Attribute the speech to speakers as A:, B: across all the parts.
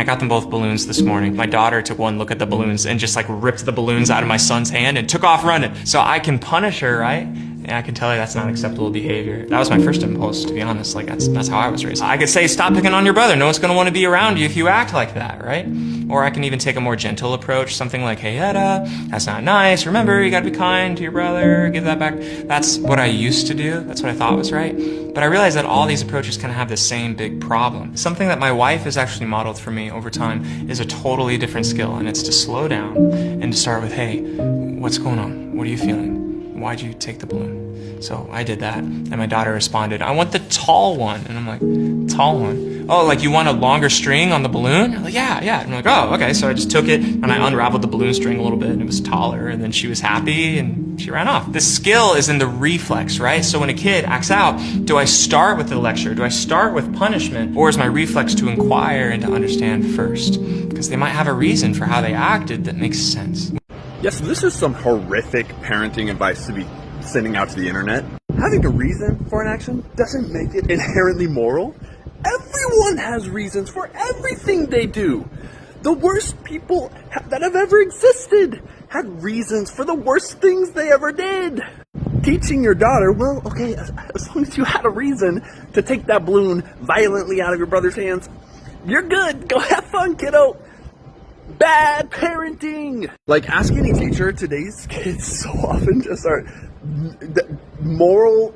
A: I got them both balloons this morning. My daughter took one look at the balloons and just like ripped the balloons out of my son's hand and took off running. So I can punish her, right? And I can tell her that's not acceptable behavior. That was my first impulse, to be honest. Like, that's how I was raised. I could say, stop picking on your brother. No one's gonna wanna be around you if you act like that, right? Or I can even take a more gentle approach, something like, hey, Etta, that's not nice. Remember, you gotta be kind to your brother, give that back. That's what I used to do. That's what I thought was right. But I realized that all these approaches kind of have the same big problem. Something that my wife has actually modeled for me over time is a totally different skill, and it's to slow down and to start with, hey, what's going on? What are you feeling? Why'd you take the balloon? So I did that, and my daughter responded, I want the tall one. And I'm like, tall one? Oh, like you want a longer string on the balloon? I'm like, yeah. And I'm like, oh, okay. So I just took it, and I unraveled the balloon string a little bit, and it was taller, and then she was happy, and she ran off. The skill is in the reflex, right? So when a kid acts out, do I start with the lecture? Do I start with punishment? Or is my reflex to inquire and to understand first? Because they might have a reason for how they acted that makes sense.
B: Yes, this is some horrific parenting advice to be sending out to the internet. Having a reason for an action doesn't make it inherently moral. Everyone has reasons for everything they do. The worst people that have ever existed had reasons for the worst things they ever did. Teaching your daughter, well, okay, as long as you had a reason to take that balloon violently out of your brother's hands, you're good. Go have fun, kiddo. Bad parenting. Like, ask any teacher, today's kids so often just are moral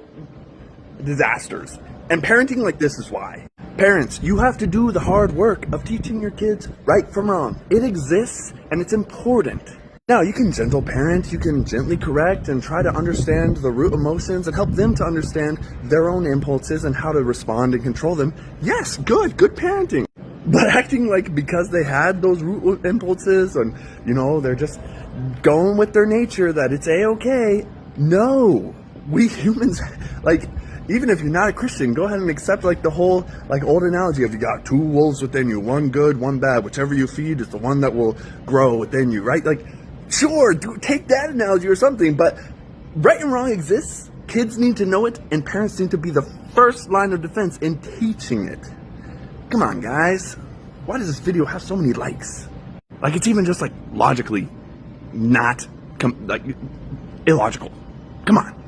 B: disasters. And parenting like this is why. Parents, you have to do the hard work of teaching your kids right from wrong. It exists and it's important. Now, you can gentle parent, you can gently correct and try to understand the root emotions and help them to understand their own impulses and how to respond and control them. Yes, good parenting. But acting like because they had those root impulses and, they're just going with their nature that it's A-okay. No, we humans, even if you're not a Christian, go ahead and accept the whole old analogy of you got two wolves within you, one good, one bad. Whichever you feed is the one that will grow within you, right? Sure, take that analogy or something, but right and wrong exists. Kids need to know it, and parents need to be the first line of defense in teaching it. Come on, guys. Why does this video have so many likes? It's even just logically not illogical. Come on.